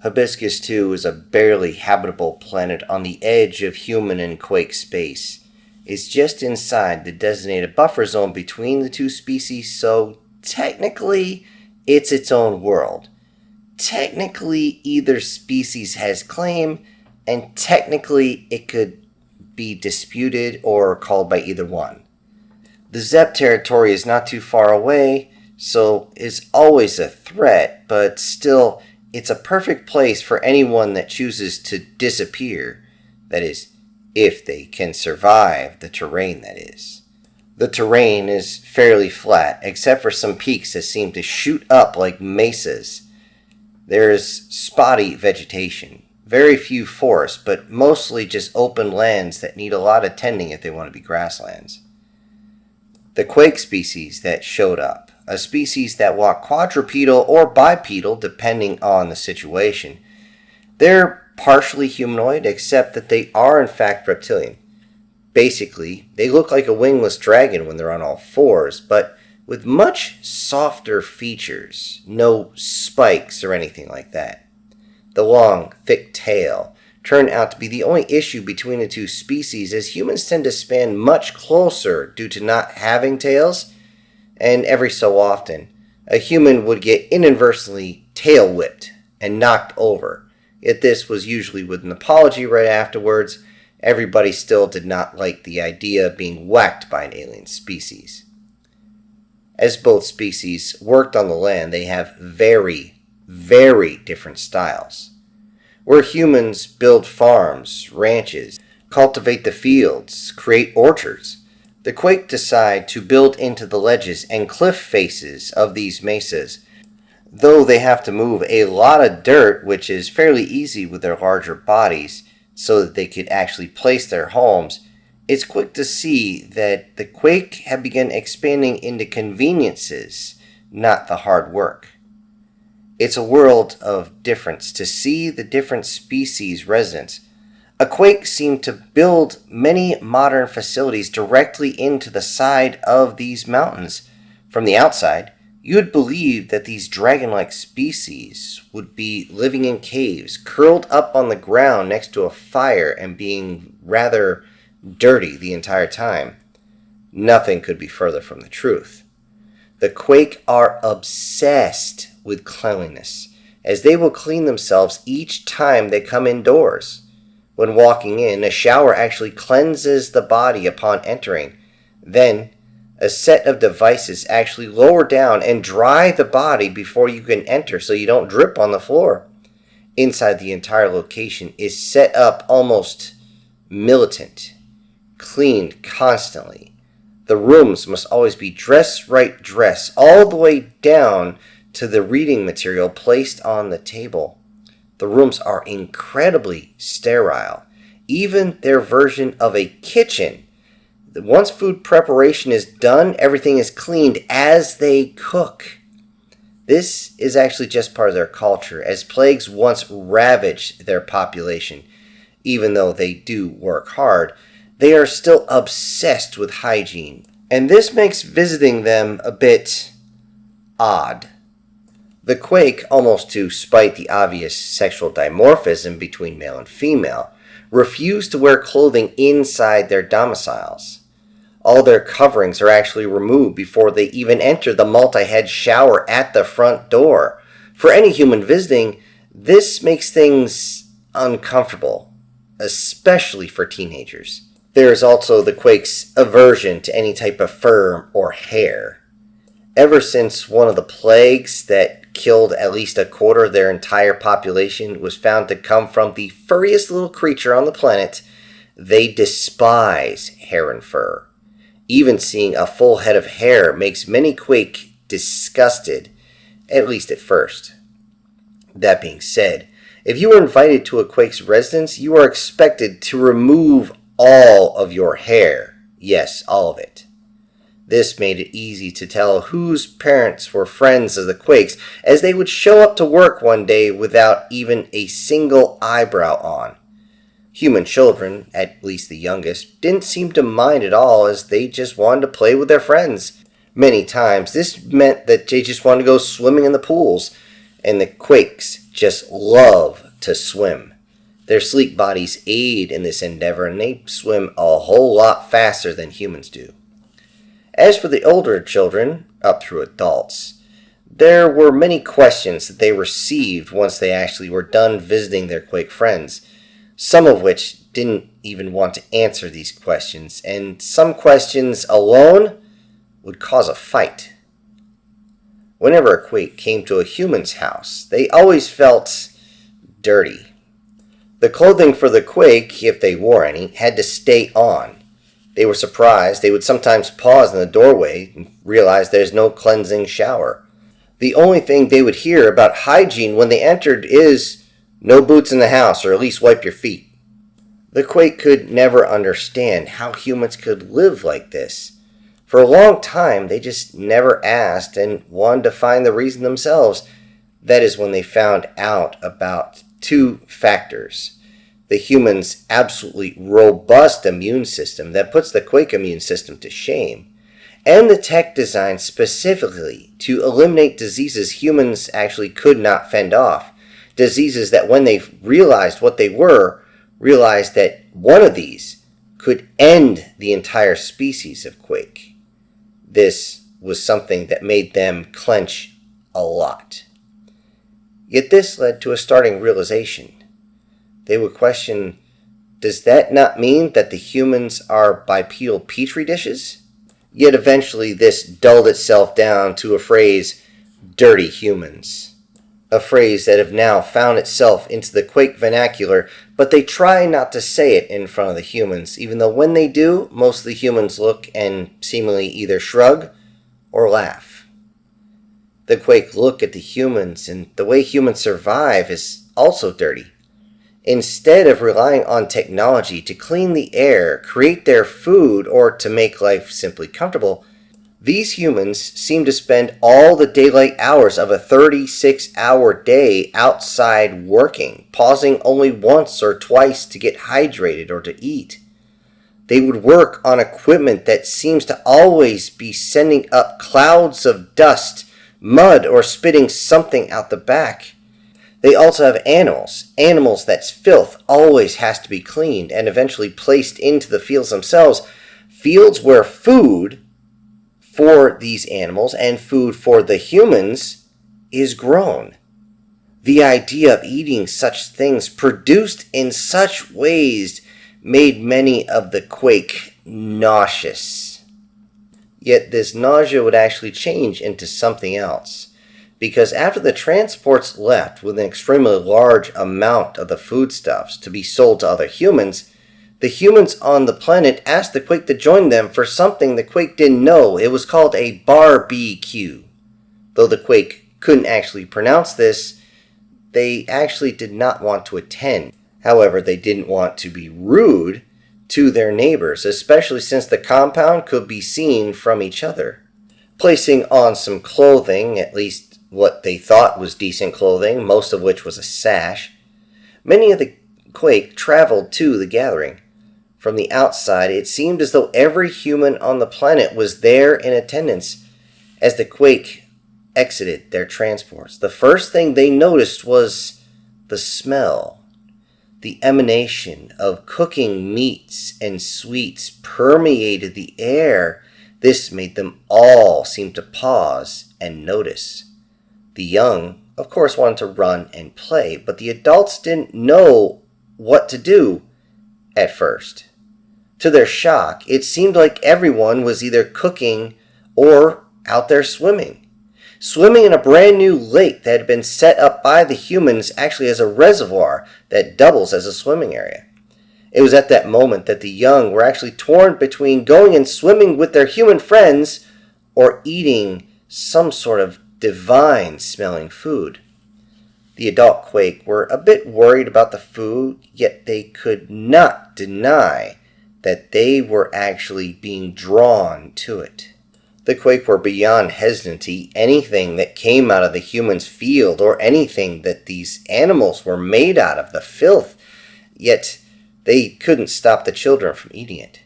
Hibiscus 2 is a barely habitable planet on the edge of human and quake space. It's just inside the designated buffer zone between the two species, so technically it's its own world. Technically either species has claim, and technically it could be disputed or called by either one. The Zep territory is not too far away, so it's always a threat, but still, it's a perfect place for anyone that chooses to disappear. That is, if they can survive the terrain, that is. The terrain is fairly flat, except for some peaks that seem to shoot up like mesas. There is spotty vegetation, very few forests, but mostly just open lands that need a lot of tending if they want to be grasslands. The quake species that showed up, a species that walk quadrupedal or bipedal depending on the situation. They're partially humanoid, except that they are in fact reptilian. Basically, they look like a wingless dragon when they're on all fours, but with much softer features, no spikes or anything like that. The long, thick tail turned out to be the only issue between the two species, as humans tend to span much closer due to not having tails, and every so often, a human would get inadvertently tail whipped and knocked over. Yet this was usually with an apology right afterwards. Everybody still did not like the idea of being whacked by an alien species. As both species worked on the land, they have very, very different styles. Where humans build farms, ranches, cultivate the fields, create orchards, the quake decide to build into the ledges and cliff faces of these mesas. Though they have to move a lot of dirt, which is fairly easy with their larger bodies, so that they could actually place their homes, it's quick to see that the quake have begun expanding into conveniences, not the hard work. It's a world of difference to see the different species' residents. A quake seemed to build many modern facilities directly into the side of these mountains. From the outside, you would believe that these dragon-like species would be living in caves, curled up on the ground next to a fire and being rather dirty the entire time. Nothing could be further from the truth. The quake are obsessed with cleanliness, as they will clean themselves each time they come indoors. When walking in, a shower actually cleanses the body upon entering. Then, a set of devices actually lower down and dry the body before you can enter so you don't drip on the floor. Inside, the entire location is set up almost militant, cleaned constantly. The rooms must always be dress all the way down to the reading material placed on the table. The rooms are incredibly sterile. Even their version of a kitchen. Once food preparation is done, everything is cleaned as they cook. This is actually just part of their culture, as plagues once ravaged their population. Even though they do work hard, they are still obsessed with hygiene. And this makes visiting them a bit odd. The quake, almost to spite the obvious sexual dimorphism between male and female, refuse to wear clothing inside their domiciles. All their coverings are actually removed before they even enter the multi-head shower at the front door. For any human visiting, this makes things uncomfortable, especially for teenagers. There is also the quake's aversion to any type of fur or hair. Ever since one of the plagues that killed at least a quarter of their entire population was found to come from the furriest little creature on the planet, they despise hair and fur. Even seeing a full head of hair makes many quake disgusted, at least at first. That being said, if you are invited to a quake's residence, you are expected to remove all of your hair. Yes, all of it. This made it easy to tell whose parents were friends of the quakes, as they would show up to work one day without even a single eyebrow on. Human children, at least the youngest, didn't seem to mind at all, as they just wanted to play with their friends. Many times this meant that they just wanted to go swimming in the pools, and the quakes just love to swim. Their sleek bodies aid in this endeavor, and they swim a whole lot faster than humans do. As for the older children, up through adults, there were many questions that they received once they actually were done visiting their quake friends, some of which didn't even want to answer these questions, and some questions alone would cause a fight. Whenever a quake came to a human's house, they always felt dirty. The clothing for the quake, if they wore any, had to stay on. They were surprised. They would sometimes pause in the doorway and realize there's no cleansing shower. The only thing they would hear about hygiene when they entered is, "No boots in the house, or at least wipe your feet." The quake could never understand how humans could live like this. For a long time, they just never asked and wanted to find the reason themselves. That is when they found out about two factors: the human's absolutely robust immune system that puts the quake immune system to shame, and the tech designed specifically to eliminate diseases humans actually could not fend off. Diseases that when they realized what they were, realized that one of these could end the entire species of quake. This was something that made them clench a lot. Yet this led to a starting realization. They would question, does that not mean that the humans are bipedal petri dishes? Yet eventually this dulled itself down to a phrase, dirty humans. A phrase that have now found itself into the quake vernacular, but they try not to say it in front of the humans, even though when they do, most of the humans look and seemingly either shrug or laugh. The quake look at the humans, and the way humans survive is also dirty. Instead of relying on technology to clean the air, create their food, or to make life simply comfortable, these humans seem to spend all the daylight hours of a 36-hour day outside working, pausing only once or twice to get hydrated or to eat. They would work on equipment that seems to always be sending up clouds of dust, mud, or spitting something out the back. They also have animals that's filth always has to be cleaned and eventually placed into the fields themselves, fields where food for these animals and food for the humans is grown. The idea of eating such things produced in such ways made many of the quake nauseous. Yet this nausea would actually change into something else. Because after the transports left with an extremely large amount of the foodstuffs to be sold to other humans, the humans on the planet asked the quake to join them for something the quake didn't know. It was called a barbecue. Though the quake couldn't actually pronounce this, they actually did not want to attend. However, they didn't want to be rude to their neighbors, especially since the compound could be seen from each other. Placing on some clothing, at least what they thought was decent clothing, most of which was a sash, many of the quake traveled to the gathering. From the outside, it seemed as though every human on the planet was there in attendance as the quake exited their transports. The first thing they noticed was the smell. The emanation of cooking meats and sweets permeated the air. This made them all seem to pause and notice. The young, of course, wanted to run and play, but the adults didn't know what to do at first. To their shock, it seemed like everyone was either cooking or out there swimming. Swimming in a brand new lake that had been set up by the humans actually as a reservoir that doubles as a swimming area. It was at that moment that the young were actually torn between going and swimming with their human friends or eating some sort of divine smelling food. The adult quake were a bit worried about the food, yet they could not deny that they were actually being drawn to it. The quake were beyond hesitant to eat anything that came out of the human's field or anything that these animals were made out of, the filth, yet they couldn't stop the children from eating it.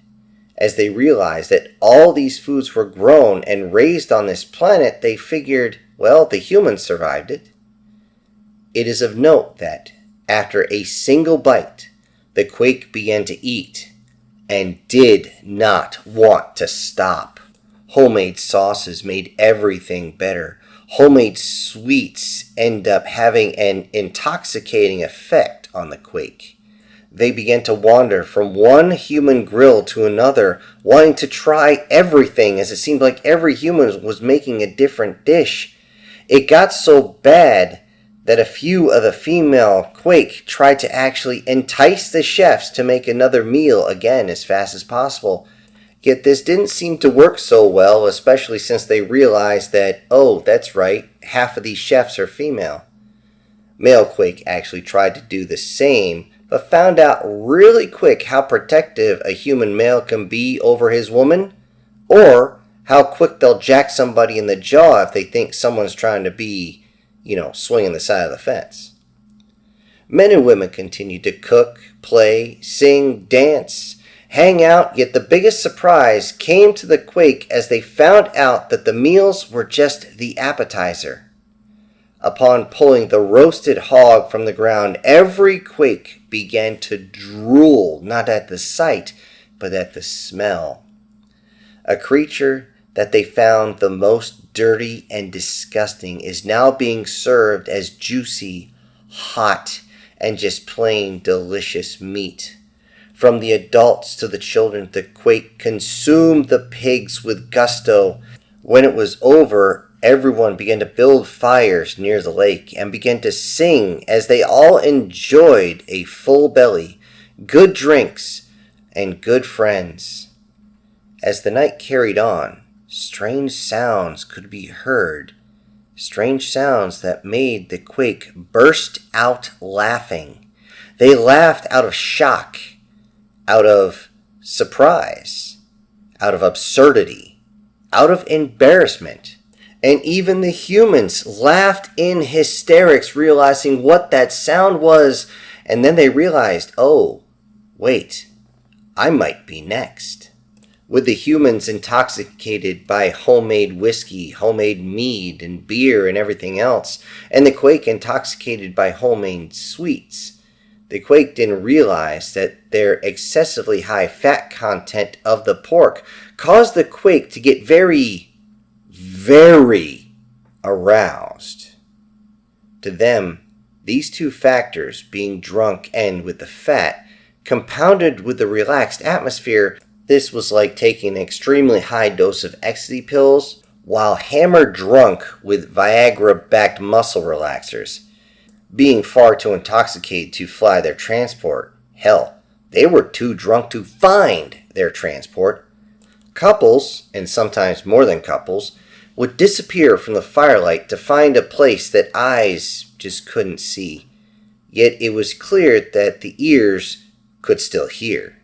As they realized that all these foods were grown and raised on this planet, they figured, well, the humans survived it. It is of note that, after a single bite, the quake began to eat and did not want to stop. Homemade sauces made everything better. Homemade sweets end up having an intoxicating effect on the quake. They began to wander from one human grill to another, wanting to try everything, as it seemed like every human was making a different dish. It got so bad that a few of the female quake tried to actually entice the chefs to make another meal again as fast as possible. Yet this didn't seem to work so well, especially since they realized that, oh, that's right, half of these chefs are female. Male quake actually tried to do the same, but found out really quick how protective a human male can be over his woman, or how quick they'll jack somebody in the jaw if they think someone's trying to be, swinging the side of the fence. Men and women continued to cook, play, sing, dance, hang out, yet the biggest surprise came to the quake as they found out that the meals were just the appetizer. Upon pulling the roasted hog from the ground, every quake began to drool, not at the sight, but at the smell. A creature that they found the most dirty and disgusting is now being served as juicy, hot, and just plain delicious meat. From the adults to the children, the quake consumed the pigs with gusto. When it was over, everyone began to build fires near the lake and began to sing as they all enjoyed a full belly, good drinks, and good friends. As the night carried on, strange sounds could be heard, strange sounds that made the quake burst out laughing. They laughed out of shock, out of surprise, out of absurdity, out of embarrassment. And even the humans laughed in hysterics, realizing what that sound was. And then they realized, oh, wait, I might be next. With the humans intoxicated by homemade whiskey, homemade mead, and beer, and everything else, and the quake intoxicated by homemade sweets, the quake didn't realize that their excessively high fat content of the pork caused the quake to get very aroused. To them, these two factors, being drunk and with the fat, compounded with the relaxed atmosphere, this was like taking an extremely high dose of ecstasy pills while hammered drunk with Viagra-backed muscle relaxers. Being far too intoxicated to fly their transport. Hell, they were too drunk to find their transport. Couples, and sometimes more than couples, would disappear from the firelight to find a place that eyes just couldn't see. Yet it was clear that the ears could still hear.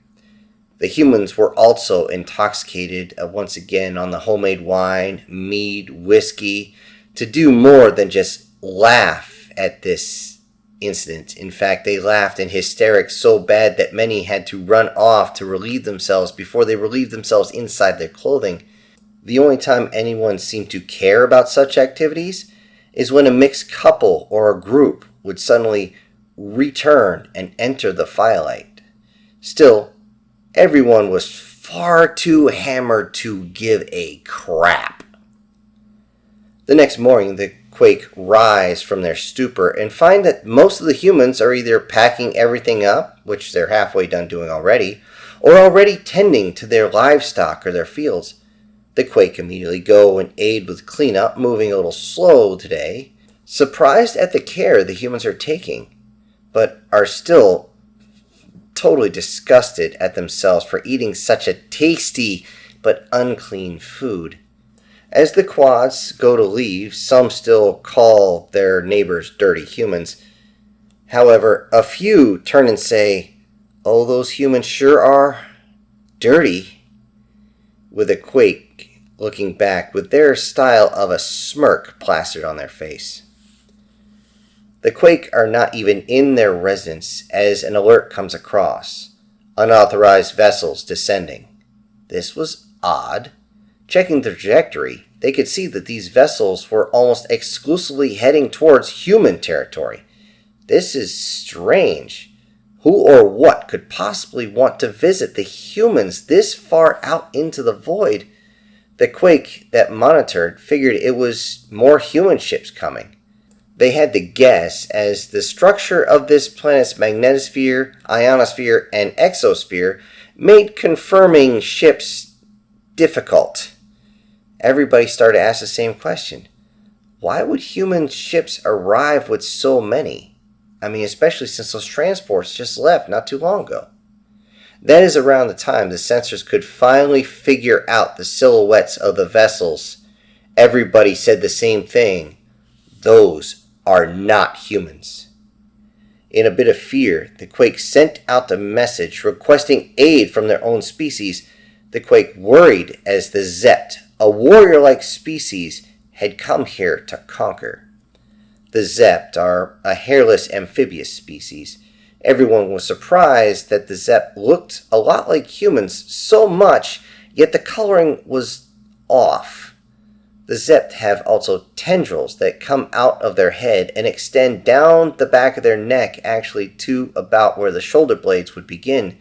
The humans were also intoxicated once again on the homemade wine, mead, whiskey, to do more than just laugh at this incident. In fact, they laughed in hysterics so bad that many had to run off to relieve themselves before they relieved themselves inside their clothing. The only time anyone seemed to care about such activities is when a mixed couple or a group would suddenly return and enter the firelight. Still, everyone was far too hammered to give a crap. The next morning, the quake rise from their stupor and find that most of the humans are either packing everything up, which they're halfway done doing already, or already tending to their livestock or their fields. The quake immediately go and aid with cleanup, moving a little slow today, surprised at the care the humans are taking, but are still totally disgusted at themselves for eating such a tasty but unclean food. As the quads go to leave, some still call their neighbors dirty humans. However, a few turn and say, "Oh, those humans sure are dirty," with a quake looking back with their style of a smirk plastered on their face. The quake are not even in their residence as an alert comes across. Unauthorized vessels descending. This was odd. Checking the trajectory, they could see that these vessels were almost exclusively heading towards human territory. This is strange. Who or what could possibly want to visit the humans this far out into the void? The Quake that monitored figured it was more human ships coming. They had to guess, as the structure of this planet's magnetosphere, ionosphere, and exosphere made confirming ships difficult. Everybody started to ask the same question. Why would human ships arrive with so many? I mean, especially since those transports just left not too long ago. That is around the time the sensors could finally figure out the silhouettes of the vessels. Everybody said the same thing. Those are not humans. In a bit of fear, the Quake sent out a message requesting aid from their own species. The Quake worried as the Zept, a warrior-like species, had come here to conquer. The Zept are a hairless amphibious species. Everyone was surprised that the Zept looked a lot like humans so much, yet the coloring was off. The Zept have also tendrils that come out of their head and extend down the back of their neck, actually to about where the shoulder blades would begin.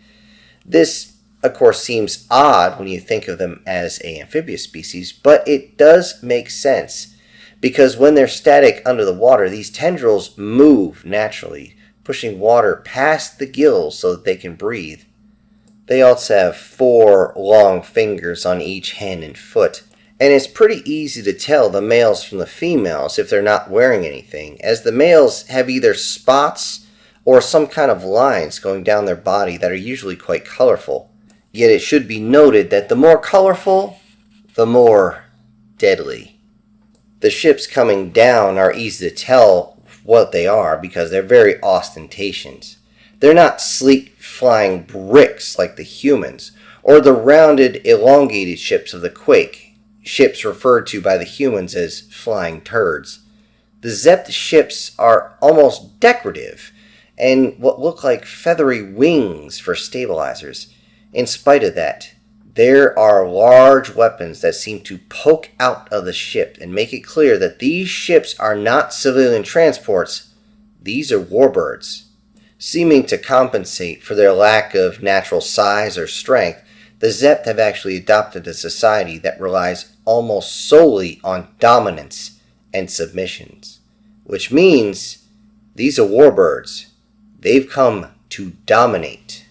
This, of course, seems odd when you think of them as an amphibious species, but it does make sense, because when they're static under the water, these tendrils move naturally, pushing water past the gills so that they can breathe. They also have 4 long fingers on each hand and foot, and it's pretty easy to tell the males from the females if they're not wearing anything, as the males have either spots or some kind of lines going down their body that are usually quite colorful. Yet it should be noted that the more colorful, the more deadly. The ships coming down are easy to tell what they are because they're very ostentatious. They're not sleek flying bricks like the humans, or the rounded, elongated ships of the Quake, ships referred to by the humans as flying turds. The Zept ships are almost decorative, and what look like feathery wings for stabilizers. In spite of that, there are large weapons that seem to poke out of the ship and make it clear that these ships are not civilian transports. These are warbirds. Seeming to compensate for their lack of natural size or strength, the Zept have actually adopted a society that relies almost solely on dominance and submissions, which means these are warbirds. They've come to dominate.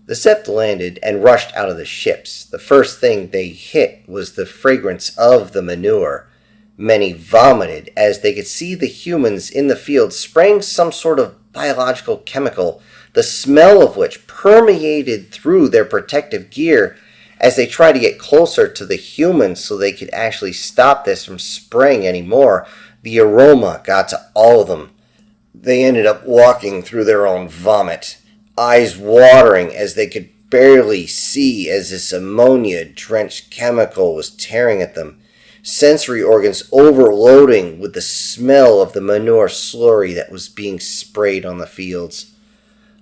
The Zept landed and rushed out of the ships. The first thing they hit was the fragrance of the manure. Many vomited as they could see the humans in the field spraying some sort of biological chemical, the smell of which permeated through their protective gear. As they tried to get closer to the humans so they could actually stop this from spraying anymore, the aroma got to all of them. They ended up walking through their own vomit, eyes watering as they could barely see as this ammonia-drenched chemical was tearing at them, sensory organs overloading with the smell of the manure slurry that was being sprayed on the fields.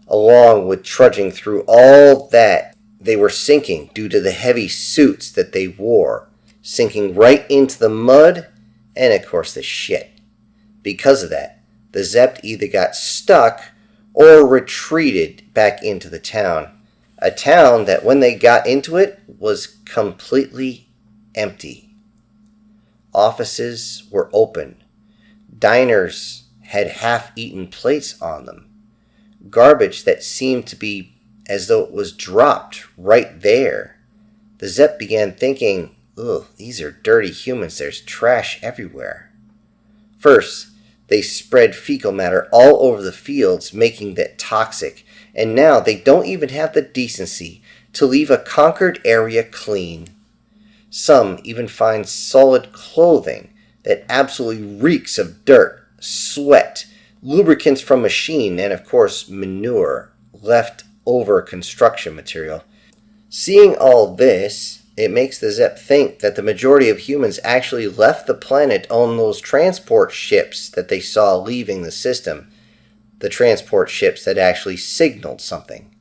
Along with trudging through all that, they were sinking due to the heavy suits that they wore, sinking right into the mud and, of course, the shit. Because of that, the Zept either got stuck or retreated back into the town. A town that, when they got into it, was completely empty. Offices were open. Diners had half-eaten plates on them. Garbage that seemed to be as though it was dropped right there. The Zept began thinking, ugh, these are dirty humans. There's trash everywhere. First, they spread fecal matter all over the fields, making that toxic, and now they don't even have the decency to leave a conquered area clean. Some even find solid clothing that absolutely reeks of dirt, sweat, lubricants from machine, and of course manure, left over construction material. Seeing all this, it makes the Zept think that the majority of humans actually left the planet on those transport ships that they saw leaving the system. The transport ships that actually signaled something.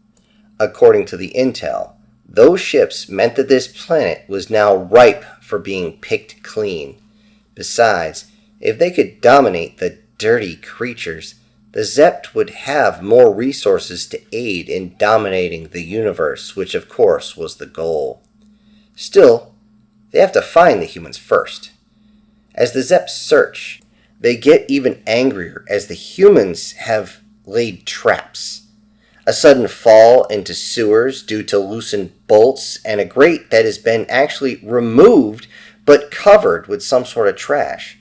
According to the intel, those ships meant that this planet was now ripe for being picked clean. Besides, if they could dominate the dirty creatures, the Zept would have more resources to aid in dominating the universe, which of course was the goal. Still, they have to find the humans first. As the Zept search, they get even angrier as the humans have laid traps. A sudden fall into sewers due to loosened bolts and a grate that has been actually removed but covered with some sort of trash.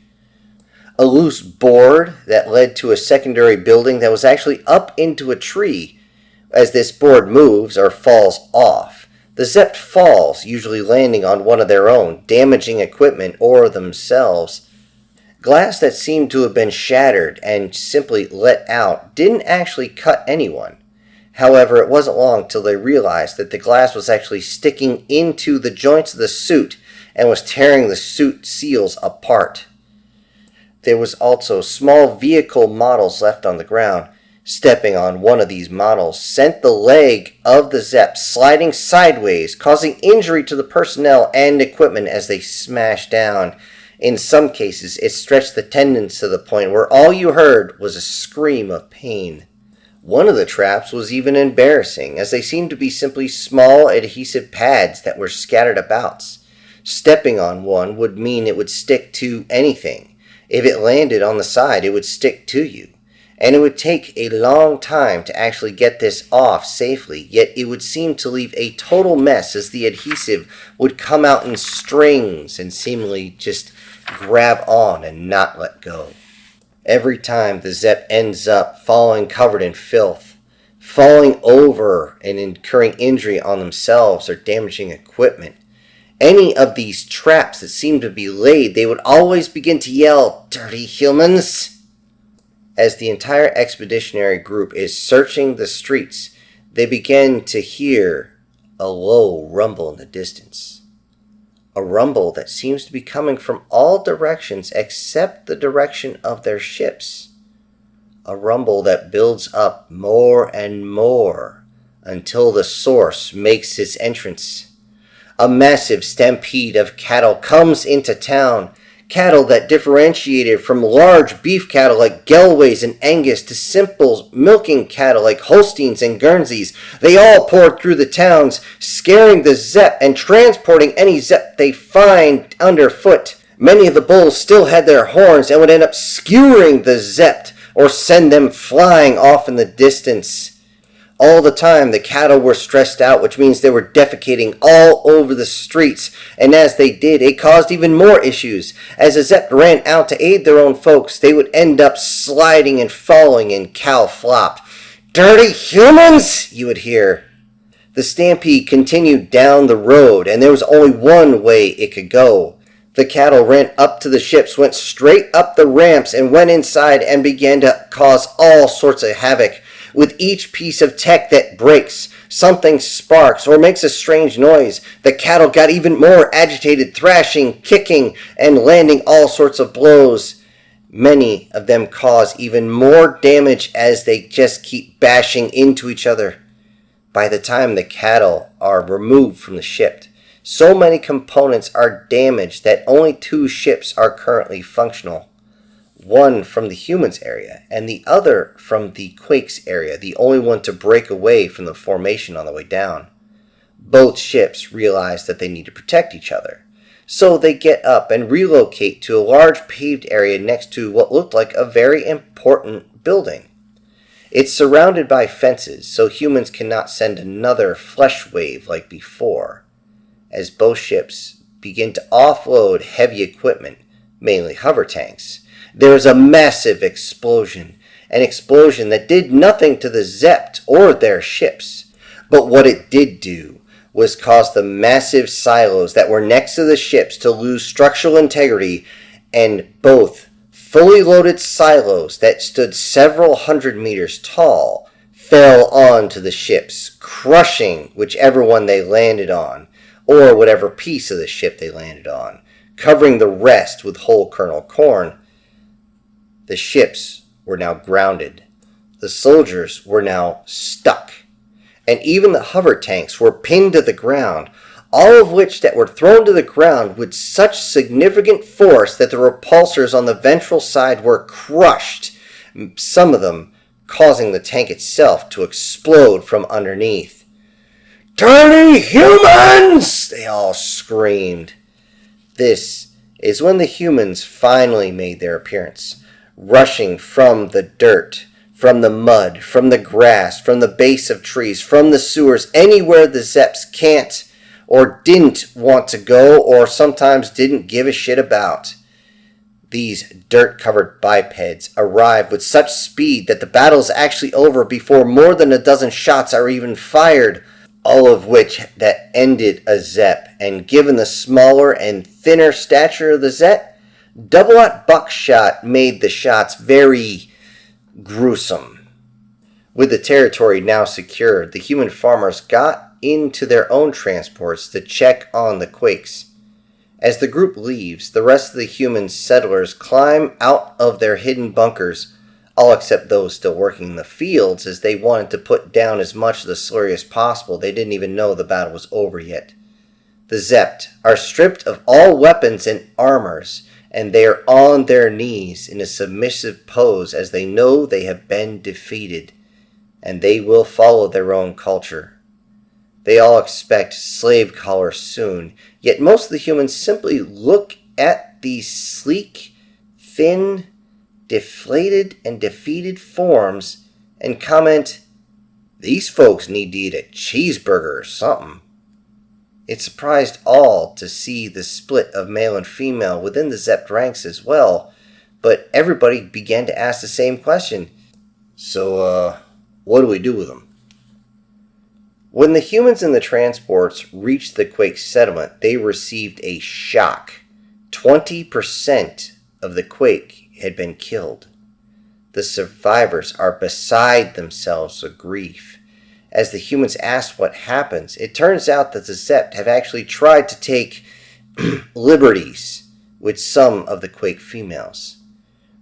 A loose board that led to a secondary building that was actually up into a tree. As this board moves or falls off, the Zept falls, usually landing on one of their own, damaging equipment or themselves. Glass that seemed to have been shattered and simply let out didn't actually cut anyone. However, it wasn't long till they realized that the glass was actually sticking into the joints of the suit and was tearing the suit seals apart. There was also small vehicle models left on the ground. Stepping on one of these models sent the leg of the Zept sliding sideways, causing injury to the personnel and equipment as they smashed down. In some cases, it stretched the tendons to the point where all you heard was a scream of pain. One of the traps was even embarrassing, as they seemed to be simply small adhesive pads that were scattered about. Stepping on one would mean it would stick to anything. If it landed on the side, it would stick to you. And it would take a long time to actually get this off safely, yet it would seem to leave a total mess as the adhesive would come out in strings and seemingly just grab on and not let go. Every time the Zept ends up falling covered in filth, falling over and incurring injury on themselves or damaging equipment, any of these traps that seemed to be laid, they would always begin to yell, "Dirty humans!" As the entire expeditionary group is searching the streets, they begin to hear a low rumble in the distance. A rumble that seems to be coming from all directions except the direction of their ships. A rumble that builds up more and more until the source makes its entrance. A massive stampede of cattle comes into town. Cattle that differentiated from large beef cattle like Galways and Angus to simple milking cattle like Holsteins and Guernseys. They all poured through the towns, scaring the Zept and transporting any Zept they find underfoot. Many of the bulls still had their horns and would end up skewering the Zept or send them flying off in the distance. All the time, the cattle were stressed out, which means they were defecating all over the streets. And as they did, it caused even more issues. As the Zept ran out to aid their own folks, they would end up sliding and falling in cow flop. "Dirty humans!" you would hear. The stampede continued down the road, and there was only one way it could go. The cattle ran up to the ships, went straight up the ramps, and went inside and began to cause all sorts of havoc. With each piece of tech that breaks, something sparks or makes a strange noise. The cattle got even more agitated, thrashing, kicking, and landing all sorts of blows. Many of them cause even more damage as they just keep bashing into each other. By the time the cattle are removed from the ship, so many components are damaged that only 2 ships are currently functional. One from the humans area, and the other from the Quakes area, the only one to break away from the formation on the way down. Both ships realize that they need to protect each other, so they get up and relocate to a large paved area next to what looked like a very important building. It's surrounded by fences, so humans cannot send another flesh wave like before. As both ships begin to offload heavy equipment, mainly hover tanks, there is a massive explosion, an explosion that did nothing to the Zept or their ships. But what it did do was cause the massive silos that were next to the ships to lose structural integrity, and both fully loaded silos that stood several hundred meters tall fell onto the ships, crushing whichever one they landed on, or whatever piece of the ship they landed on, covering the rest with whole kernel corn. The ships were now grounded. The soldiers were now stuck. And even the hover tanks were pinned to the ground, all of which that were thrown to the ground with such significant force that the repulsors on the ventral side were crushed, some of them causing the tank itself to explode from underneath. "Tiny humans!" they all screamed. This is when the humans finally made their appearance, rushing from the dirt, from the mud, from the grass, from the base of trees, from the sewers, anywhere the Zeps can't or didn't want to go or sometimes didn't give a shit about. These dirt-covered bipeds arrive with such speed that the battle is actually over before more than a dozen shots are even fired, all of which that ended a Zep, and given the smaller and thinner stature of the Zep, double-aught buckshot made the shots very gruesome. With the territory now secured, the human farmers got into their own transports to check on the Quakes. As the group leaves, the rest of the human settlers climb out of their hidden bunkers, all except those still working in the fields, as they wanted to put down as much of the slurry as possible. They didn't even know the battle was over yet. The Zept are stripped of all weapons and armors, and they are on their knees in a submissive pose as they know they have been defeated, and they will follow their own culture. They all expect slave collars soon, yet most of the humans simply look at these sleek, thin, deflated, and defeated forms and comment, "These folks need to eat a cheeseburger or something." It surprised all to see the split of male and female within the Zept ranks as well, but everybody began to ask the same question. So, what do we do with them? When the humans in the transports reached the Quake settlement, they received a shock. 20% of the Quake had been killed. The survivors are beside themselves with grief. As the humans asked what happens, it turns out that the Zept have actually tried to take liberties with some of the Quake females.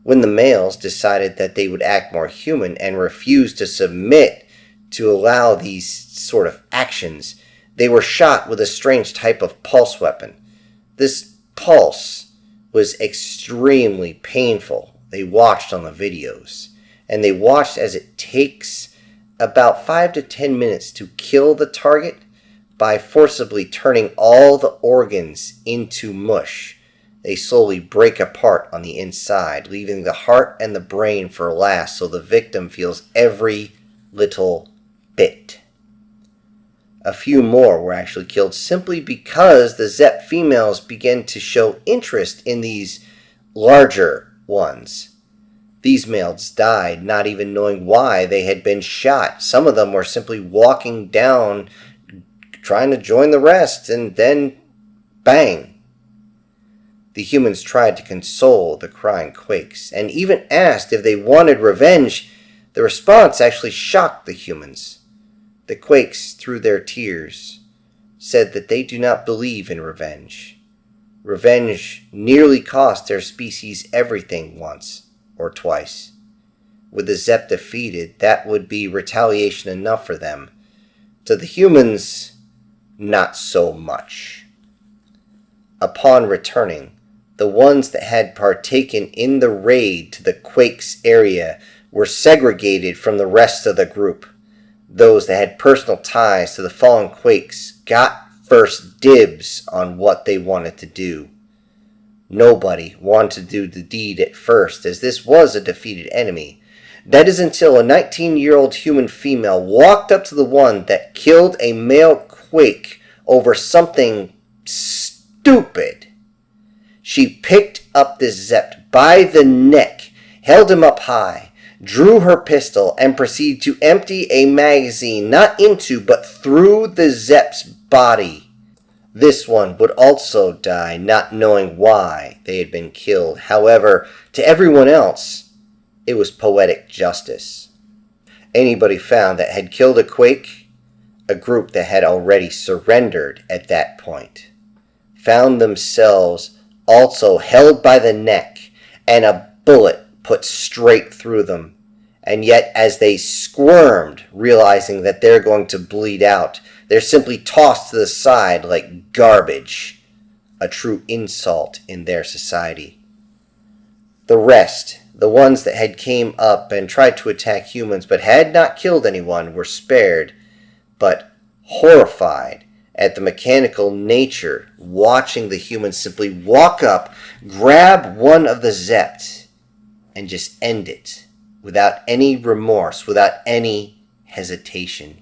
When the males decided that they would act more human and refused to submit to allow these sort of actions, they were shot with a strange type of pulse weapon. This pulse was extremely painful. They watched on the videos, and they watched as it takes about 5 to 10 minutes to kill the target by forcibly turning all the organs into mush. They slowly break apart on the inside, leaving the heart and the brain for last, so the victim feels every little bit. A few more were actually killed simply because the Zept females began to show interest in these larger ones. These males died not even knowing why they had been shot. Some of them were simply walking down, trying to join the rest, and then bang. The humans tried to console the crying Quakes, and even asked if they wanted revenge. The response actually shocked the humans. The Quakes, through their tears, said that they do not believe in revenge. Revenge nearly cost their species everything once or twice. With the Zept defeated, that would be retaliation enough for them. To the humans, not so much. Upon returning, the ones that had partaken in the raid to the Quakes area were segregated from the rest of the group. Those that had personal ties to the fallen Quakes got first dibs on what they wanted to do. Nobody wanted to do the deed at first, as this was a defeated enemy. That is until a 19-year-old human female walked up to the one that killed a male Quake over something stupid. She picked up this Zept by the neck, held him up high, drew her pistol, and proceeded to empty a magazine not into but through the Zep's body. This one would also die, not knowing why they had been killed. However, to everyone else, it was poetic justice. Anybody found that had killed a Quake, a group that had already surrendered at that point, found themselves also held by the neck and a bullet put straight through them. And yet, as they squirmed, realizing that they're going to bleed out, they're simply tossed to the side like garbage, a true insult in their society. The rest, The ones that had came up and tried to attack humans but had not killed anyone were spared, but horrified at the mechanical nature, watching the humans simply walk up, grab one of the Zept, and just end it without any remorse, without any hesitation.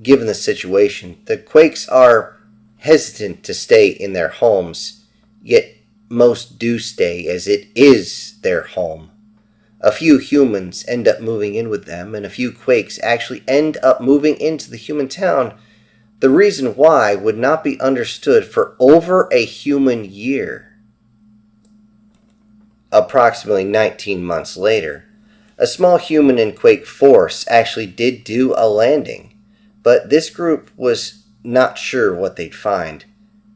Given the situation, the Quakes are hesitant to stay in their homes, yet most do stay as it is their home. A few humans end up moving in with them, and a few Quakes actually end up moving into the human town. The reason why would not be understood for over a human year. Approximately 19 months later, a small human and Quake force actually did do a landing, but this group was not sure what they'd find.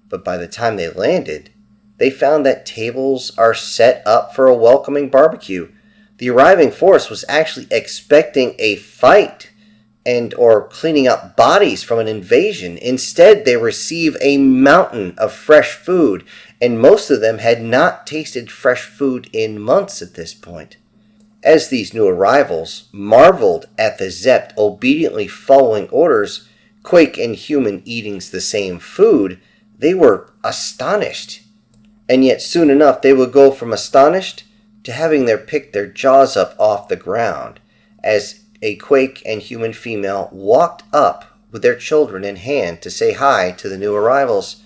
But by the time they landed, they found that tables are set up for a welcoming barbecue. The arriving force was actually expecting a fight and or cleaning up bodies from an invasion. Instead, they receive a mountain of fresh food, and most of them had not tasted fresh food in months at this point. As these new arrivals marveled at the Zept obediently following orders, Quake and human eating the same food, they were astonished. And yet soon enough they would go from astonished to having pick their jaws up off the ground as a Quake and human female walked up with their children in hand to say hi to the new arrivals.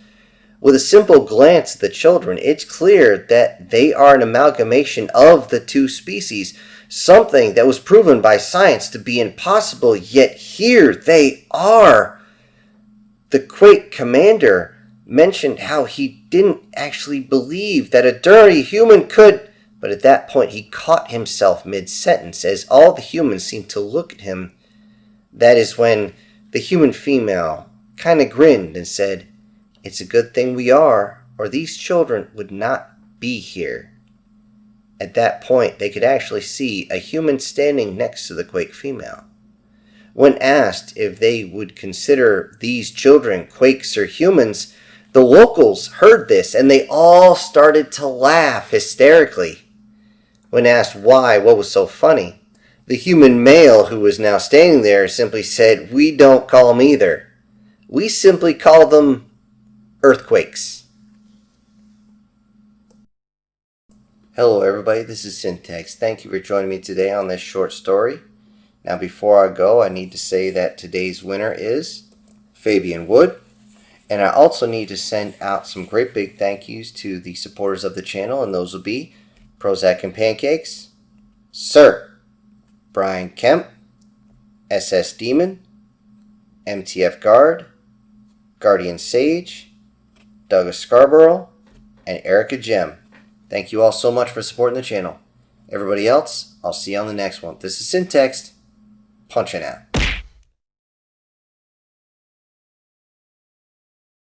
With a simple glance at the children, it's clear that they are an amalgamation of the two species, something that was proven by science to be impossible, yet here they are. The Quake commander mentioned how he didn't actually believe that a dirty human could, but at that point he caught himself mid-sentence as all the humans seemed to look at him. That is when the human female kind of grinned and said, "It's a good thing we are, or these children would not be here." At that point, they could actually see a human standing next to the Quake female. When asked if they would consider these children Quakes or humans, the locals heard this and they all started to laugh hysterically. When asked why, what was so funny, the human male who was now standing there simply said, "We don't call them either. We simply call them earthquakes." Hello everybody, this is Syntax. Thank you for joining me today on this short story. Now before I go, I need to say that today's winner is Fabian Wood. And I also need to send out some great big thank yous to the supporters of the channel, and those will be Prozac and Pancakes, Sir Brian Kemp, SS Demon, MTF Guard, Guardian Sage, Douglas Scarborough, and Erica Gem. Thank you all so much for supporting the channel. Everybody else, I'll see you on the next one. This is Syntax, punching out.